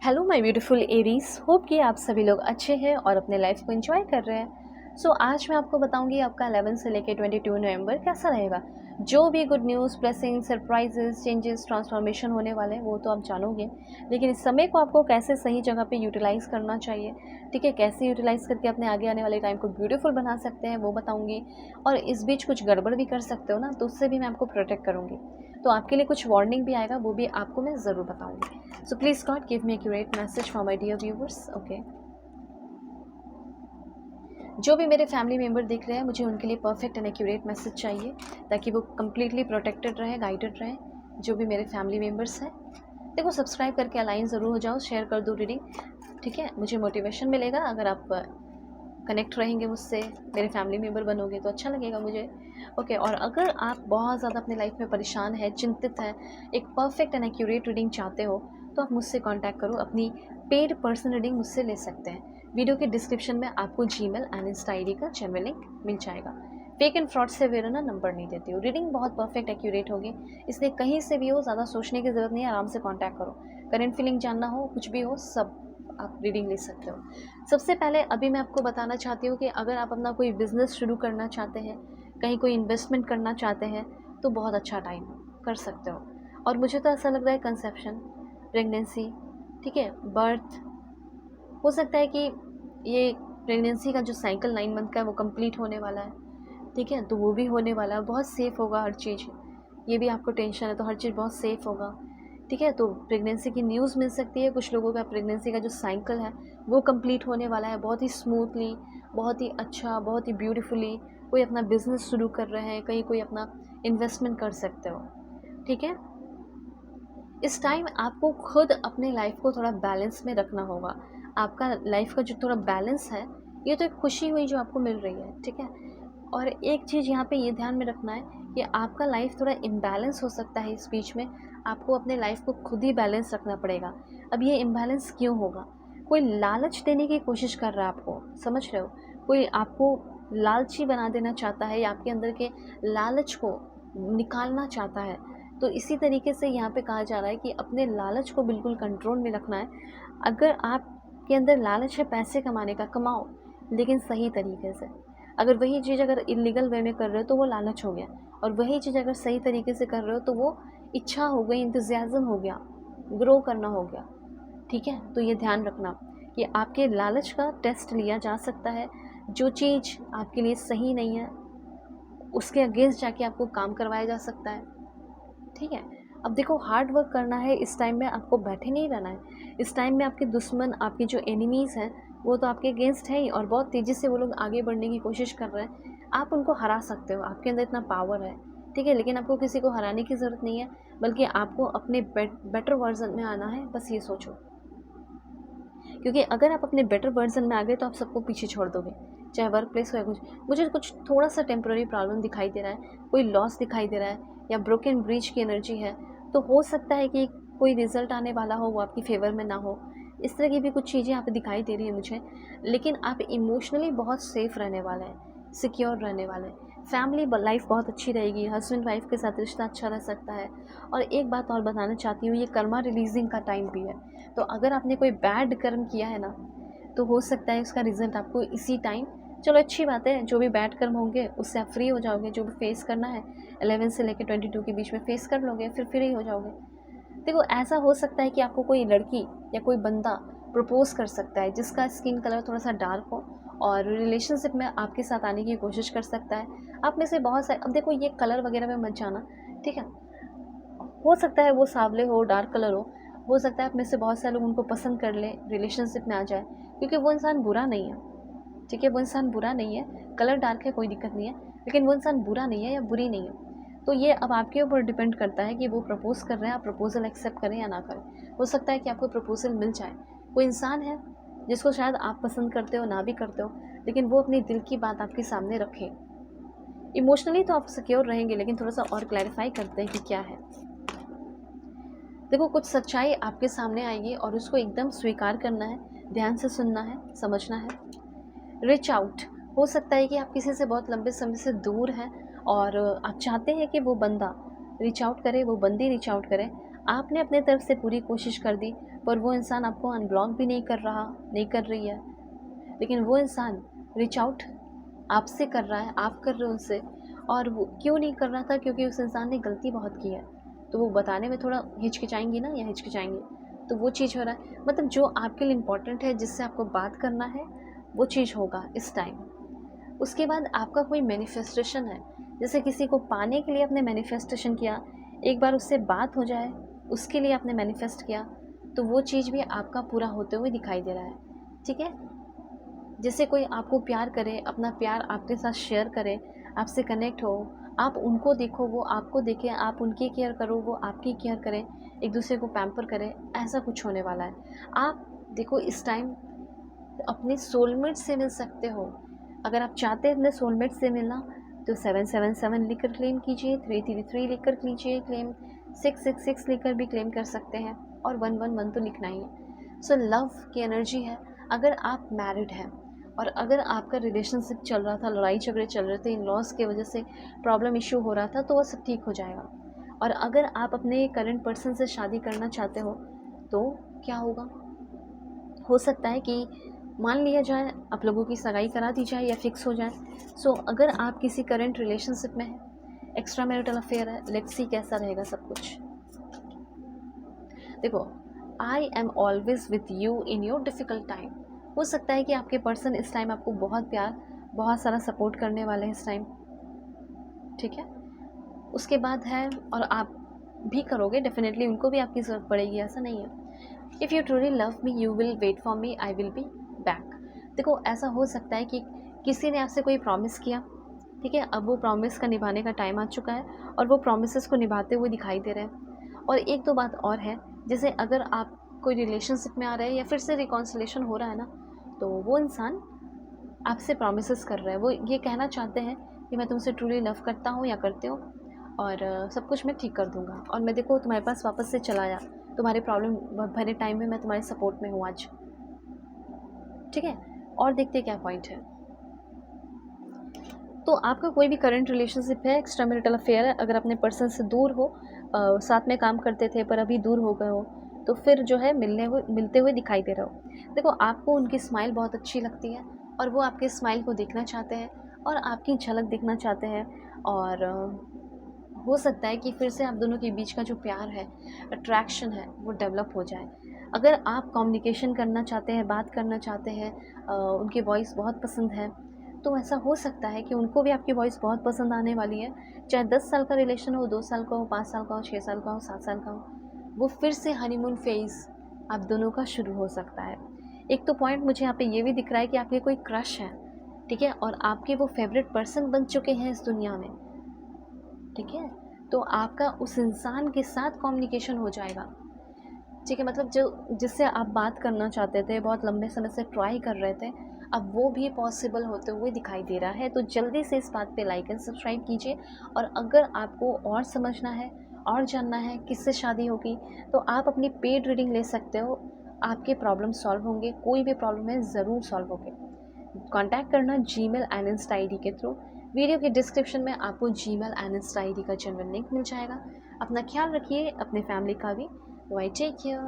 Hello my beautiful Aries, hope कि आप सभी लोग अच्छे हैं और अपने लाइफ को एंजॉय कर रहे हैं। आज मैं आपको बताऊंगी आपका 11 से लेकर 22 नवंबर कैसा रहेगा। जो भी good news, blessing, surprises, changes, transformation होने वाले हैं वो तो आप जानोगे, लेकिन इस समय को आपको कैसे सही जगह पे यूटिलाइज़ करना चाहिए, ठीक है, कैसे यूटिलाइज़ करके अपने आगे आने वाले टाइम को ब्यूटीफुल बना सकते हैं वो बताऊँगी। और इस बीच कुछ गड़बड़ भी कर सकते हो ना, तो उससे भी मैं आपको प्रोटेक्ट करूँगी। तो आपके लिए कुछ वार्निंग भी आएगा, वो भी आपको मैं ज़रूर बताऊँगी। So please God give me accurate message for my dear viewers. Okay. जो भी मेरे फैमिली मेम्बर देख रहे हैं, मुझे उनके लिए परफेक्ट एंड एक्यूरेट मैसेज चाहिए ताकि वो कम्प्लीटली प्रोटेक्टेड रहे, गाइडेड रहे। जो भी मेरे फैमिली मेम्बर्स हैं, देखो सब्सक्राइब करके अलाइन ज़रूर हो जाओ, शेयर कर दो रीडिंग, ठीक है। मुझे मोटिवेशन मिलेगा अगर आप कनेक्ट रहेंगे मुझसे, मेरे फैमिली मेम्बर बनोगे तो अच्छा लगेगा मुझे। ओके। और अगर आप बहुत ज़्यादा अपने लाइफ में परेशान है, चिंतित है, एक परफेक्ट एंड एक्यूरेट रीडिंग चाहते हो, तो आप मुझसे कांटेक्ट करो, अपनी पेड पर्सनल रीडिंग मुझसे ले सकते हैं। वीडियो के डिस्क्रिप्शन में आपको जीमेल एंड इंस्टा आईडी का जेन्युइन लिंक मिल जाएगा। फेक एंड फ्रॉड से वेर ना नंबर नहीं देती हूँ, रीडिंग बहुत परफेक्ट एक्यूरेट होगी, इसलिए कहीं से भी हो ज़्यादा सोचने की ज़रूरत नहीं है, आराम से कांटेक्ट करो। करेंट फीलिंग जानना हो, कुछ भी हो, सब आप रीडिंग ले सकते हो। सबसे पहले अभी मैं आपको बताना चाहती हूँ कि अगर आप अपना कोई बिज़नेस शुरू करना चाहते हैं, कहीं कोई इन्वेस्टमेंट करना चाहते हैं, तो बहुत अच्छा टाइम कर सकते हो। और मुझे तो ऐसा लग रहा है कंसेप्शन, प्रेगनेंसी, ठीक है, बर्थ, हो सकता है कि ये प्रेगनेंसी का जो साइकिल 9 मंथ का है वो कंप्लीट होने वाला है, ठीक है, तो वो भी होने वाला है, बहुत सेफ़ होगा हर चीज़। ये भी आपको टेंशन है तो हर चीज़ बहुत सेफ़ होगा, ठीक है। तो प्रेगनेंसी की न्यूज़ मिल सकती है, कुछ लोगों का प्रेगनेंसी का जो साइकिल है वो कंप्लीट होने वाला है, बहुत ही स्मूथली, बहुत ही अच्छा, बहुत ही ब्यूटीफुली। कोई अपना बिजनेस शुरू कर रहे हैं, कहीं कोई अपना इन्वेस्टमेंट कर सकते हो, ठीक है। इस टाइम आपको खुद अपने लाइफ को थोड़ा बैलेंस में रखना होगा। आपका लाइफ का जो थोड़ा बैलेंस है, ये तो एक खुशी हुई जो आपको मिल रही है, ठीक है। और एक चीज़ यहाँ पे ये ध्यान में रखना है कि आपका लाइफ थोड़ा इम्बैलेंस हो सकता है इस बीच में, आपको अपने लाइफ को खुद ही बैलेंस रखना पड़ेगा। अब ये इम्बैलेंस क्यों होगा? कोई लालच देने की कोशिश कर रहा है आपको, समझ रहे हो? कोई आपको लालची बना देना चाहता है या आपके अंदर के लालच को निकालना चाहता है। तो इसी तरीके से यहाँ पे कहा जा रहा है कि अपने लालच को बिल्कुल कंट्रोल में रखना है। अगर आपके अंदर लालच है पैसे कमाने का, कमाओ, लेकिन सही तरीके से। अगर वही चीज़ अगर इलीगल वे में कर रहे हो तो वो लालच हो गया, और वही चीज़ अगर सही तरीके से कर रहे हो तो वो इच्छा हो गई, इंतज़ाज़म हो गया, ग्रो करना हो गया, ठीक है। तो ये ध्यान रखना कि आपके लालच का टेस्ट लिया जा सकता है। जो चीज़ आपके लिए सही नहीं है उसके अगेंस्ट जाके आपको काम करवाया जा सकता है, ठीक है। अब देखो, हार्ड वर्क करना है इस टाइम में, आपको बैठे नहीं रहना है। इस टाइम में आपके दुश्मन, आपके जो एनिमीज़ हैं, वो तो आपके अगेंस्ट है ही, और बहुत तेज़ी से वो लोग आगे बढ़ने की कोशिश कर रहे हैं। आप उनको हरा सकते हो, आपके अंदर इतना पावर है, ठीक है। लेकिन आपको किसी को हराने की ज़रूरत नहीं है, बल्कि आपको अपने बेटर वर्जन में आना है, बस ये सोचो। क्योंकि अगर आप अपने बेटर वर्जन में आ गए तो आप सबको पीछे छोड़ दोगे, चाहे वर्क प्लेस हो या कुछ। मुझे कुछ थोड़ा सा टेम्प्रेरी प्रॉब्लम दिखाई दे रहा है, कोई लॉस दिखाई दे रहा है, या ब्रोकन ब्रिज की एनर्जी है, तो हो सकता है कि कोई रिजल्ट आने वाला हो वो आपकी फेवर में ना हो। इस तरह की भी कुछ चीज़ें यहाँ पे दिखाई दे रही है मुझे। लेकिन आप इमोशनली बहुत सेफ रहने वाले हैं, सिक्योर रहने वाले हैं। फैमिली लाइफ बहुत अच्छी रहेगी, हस्बैंड वाइफ के साथ रिश्ता अच्छा रह सकता है। और एक बात और बताना चाहती हूँ, ये कर्मा रिलीजिंग का टाइम भी है। तो अगर आपने कोई बैड कर्म किया है ना, तो हो सकता है उसका रिजल्ट आपको इसी टाइम, चलो अच्छी बात है, जो भी बैड कर्म होंगे उससे आप फ्री हो जाओगे, जो भी फेस करना है 11 से लेकर 22 के बीच में फेस कर लोगे, फिर फ्री हो जाओगे। देखो, ऐसा हो सकता है कि आपको कोई लड़की या कोई बंदा प्रपोज कर सकता है जिसका स्किन कलर थोड़ा सा डार्क हो, और रिलेशनशिप में आपके साथ आने की कोशिश कर सकता है। आप में से बहुत सारे, अब देखो ये कलर वगैरह में मत जाना, ठीक है। हो सकता है वो सांवले हो, डार्क कलर हो सकता है आप में से बहुत सारे लोग उनको पसंद कर लें, रिलेशनशिप में आ जाए, क्योंकि वो इंसान बुरा नहीं है, ठीक है। वो इंसान बुरा नहीं है, कलर डार्क है कोई दिक्कत नहीं है, लेकिन वो इंसान बुरा नहीं है या बुरी नहीं है। तो ये अब आपके ऊपर डिपेंड करता है कि वो प्रपोज़ कर रहे हैं, आप प्रपोज़ल एक्सेप्ट करें या ना करें। हो सकता है कि आपको प्रपोज़ल मिल जाए। कोई इंसान है जिसको शायद आप पसंद करते हो, ना भी करते हो, लेकिन वो अपनी दिल की बात आपके सामने रखे। इमोशनली तो आप सिक्योर रहेंगे, लेकिन थोड़ा सा और क्लैरिफाई करते हैं कि क्या है। देखो, कुछ सच्चाई आपके सामने आएगी और उसको एकदम स्वीकार करना है, ध्यान से सुनना है, समझना है। रिच आउट, हो सकता है कि आप किसी से बहुत लंबे समय से दूर हैं और आप चाहते हैं कि वो बंदा रीच आउट करे, वो बंदी रीच आउट करे। आपने अपने तरफ से पूरी कोशिश कर दी, पर वो इंसान आपको अनब्लॉक भी नहीं कर रही है, लेकिन वो इंसान रीच आउट आपसे कर रहा है, आप कर रहे हो उससे। और वो क्यों नहीं कर रहा था? क्योंकि उस इंसान ने गलती बहुत की है, तो वो बताने में थोड़ा हिचकिचाएंगी ना, या हिचकिचाएंगे, तो वो चीज़ हो रहा है। मतलब जो आपके लिए इम्पोर्टेंट है, जिससे आपको बात करना है, वो चीज़ होगा इस टाइम। उसके बाद आपका कोई मैनिफेस्टेशन है, जैसे किसी को पाने के लिए आपने मैनिफेस्टेशन किया, एक बार उससे बात हो जाए, उसके लिए आपने मैनिफेस्ट किया, तो वो चीज़ भी आपका पूरा होते हुए दिखाई दे रहा है। ठीक है? जैसे कोई आपको प्यार करे, अपना प्यार आपके साथ शेयर करे, आपसे कनेक्ट हो, आप उनको देखो, वो आपको देखें, आप उनकी केयर करो, वो आपकी केयर करें, एक दूसरे को पैम्पर करें, ऐसा कुछ होने वाला है। आप देखो इस टाइम अपने सोलमेट से मिल सकते हो। अगर आप चाहते हैं अपने सोलमेट से मिलना, तो 777 लिखकर क्लेम कीजिए, 333 लिखकर कीजिए क्लेम, 666 लिखकर भी क्लेम कर सकते हैं, और 111 तो लिखना ही है। सो लव की एनर्जी है। अगर आप मैरिड हैं और अगर आपका रिलेशनशिप चल रहा था, लड़ाई झगड़े चल रहे थे, इन लॉज की वजह से प्रॉब्लम इशू हो रहा था, तो वो सब ठीक हो जाएगा। और अगर आप अपने करंट पर्सन से शादी करना चाहते हो, तो क्या होगा? हो सकता है कि मान लिया जाए, आप लोगों की सगाई करा दी जाए या फिक्स हो जाए। सो अगर आप किसी करंट रिलेशनशिप में हैं, एक्स्ट्रा मैरिटल अफेयर है, लेट्स सी कैसा रहेगा सब कुछ। देखो, I am always with you in your difficult time. हो सकता है कि आपके पर्सन इस टाइम आपको बहुत प्यार, बहुत सारा सपोर्ट करने वाले हैं इस टाइम। ठीक है? उसके बाद है, और आप भी करोगे डेफिनेटली, उनको भी आपकी ज़रूरत पड़ेगी, ऐसा नहीं है। If you truly love me you will wait for me, I will be back. देखो, ऐसा हो सकता है कि किसी ने आपसे कोई प्रॉमिस किया, ठीक है, अब वो प्रॉमिस का निभाने का टाइम आ चुका है, और वो प्रॉमिसेस को निभाते हुए दिखाई दे रहे हैं। और एक दो बात और है, जैसे अगर आप कोई रिलेशनशिप में आ रहे हैं या फिर से रिकॉन्सिलेशन हो रहा है ना, तो वो इंसान आपसे प्रॉमिसेस कर रहा है, वो ये कहना चाहते हैं कि मैं तुमसे ट्रूली लव करता हूँ या करते हो, और सब कुछ मैं ठीक कर दूँगा, और मैं देखो तुम्हारे पास वापस से चला आया, तुम्हारे प्रॉब्लम भरे टाइम में मैं तुम्हारे सपोर्ट में हूँ आज। ठीक है? और देखते क्या पॉइंट है। तो आपका कोई भी करंट रिलेशनशिप है, एक्स्ट्रा मैरिटल अफेयर है, अगर अपने पर्सन से दूर हो, साथ में काम करते थे पर अभी दूर हो गए हो, तो फिर जो है मिलते हुए दिखाई दे रहे हो। देखो, आपको उनकी स्माइल बहुत अच्छी लगती है, और वो आपके स्माइल को देखना चाहते हैं, और आपकी झलक देखना चाहते हैं, और हो सकता है कि फिर से आप दोनों के बीच का जो प्यार है, अट्रैक्शन है, वो डेवलप हो जाए। अगर आप कम्युनिकेशन करना चाहते हैं, बात करना चाहते हैं, उनकी वॉइस बहुत पसंद है, तो ऐसा हो सकता है कि उनको भी आपकी वॉइस बहुत पसंद आने वाली है। चाहे 10 साल का रिलेशन हो, 2 साल का हो, 5 साल का हो, 6 साल का हो, 7 साल का हो, वो फिर से हनीमून फेज़ आप दोनों का शुरू हो सकता है। एक तो पॉइंट मुझे यहाँ पे ये भी दिख रहा है कि आपके कोई क्रश है, ठीक है? और आपके वो फेवरेट पर्सन बन चुके हैं इस दुनिया में, ठीक है? तो आपका उस इंसान के साथ कम्युनिकेशन हो जाएगा, ठीक है? मतलब जो जिससे आप बात करना चाहते थे, बहुत लंबे समय से ट्राई कर रहे थे, अब वो भी पॉसिबल होते हुए दिखाई दे रहा है। तो जल्दी से इस बात पे लाइक एंड सब्सक्राइब कीजिए, और अगर आपको और समझना है और जानना है किससे शादी होगी, तो आप अपनी पेड रीडिंग ले सकते हो। आपके प्रॉब्लम सॉल्व होंगे, कोई भी प्रॉब्लम है ज़रूर सॉल्व होंगे। कॉन्टैक्ट करना Gmail and Insta I D के थ्रू। वीडियो के डिस्क्रिप्शन में आपको Gmail and Insta I D का जेन्युइन लिंक मिल जाएगा। अपना ख्याल रखिए, अपने फैमिली का भी। Bye, take care.